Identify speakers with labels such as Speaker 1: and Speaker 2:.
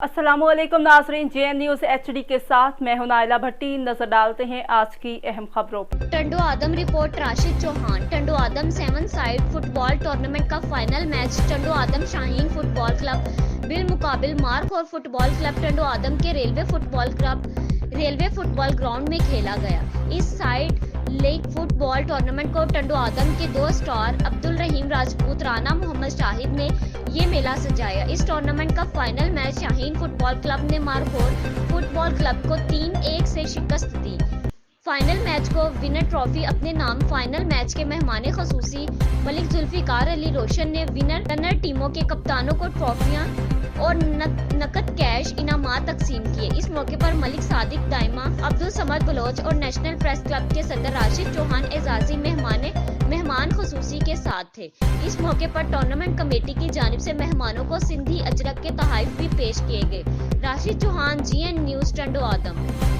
Speaker 1: अस्सलाम वालेकुम नाज़रीन, JN न्यूज़ HD के साथ मैं हूं नाइला भट्टी। नजर डालते हैं आज की अहम खबरों पर।
Speaker 2: टंडो आदम रिपोर्ट। राशिद चौहान। टंडो आदम 7 साइड फुटबॉल टूर्नामेंट का फाइनल मैच टंडो आदम शाहीन फुटबॉल क्लब बिलमुकाबिल मार्क और फुटबॉल क्लब टंडो आदम के रेलवे फुटबॉल ग्राउंड में खेला गया। इस साइड लीग फुटबॉल टूर्नामेंट को टंडो आदम के 2 स्टार अब्दुल रहीम राजपूत, राना मोहम्मद शाहिद ने ये मेला सजाया। इस टूर्नामेंट का final match Shaheen football club ने मारखोर फुटबॉल क्लब को 3-1 से शिकस्त दी। फाइनल मैच को विनर ट्रॉफी अपने नाम। फाइनल मैच के मेहमान खसूसी मलिक जुल्फिकार अली रोशन ने विनर टीमों के कप्तानों को ट्रॉफियां और नकद कैश इनामात तकसीम किए। इस मौके पर मलिक सादिक दाइमा, अब्दुल समद बलोच और नेशनल प्रेस क्लब के सदर राशिद चौहान एजाजी मेहमान खसूसी के साथ थे। इस मौके पर टूर्नामेंट कमेटी की जानिब से मेहमानों को सिंधी अजरक के तोहफे भी पेश किए गए। राशिद चौहान, JN न्यूज़, टंडो आदम।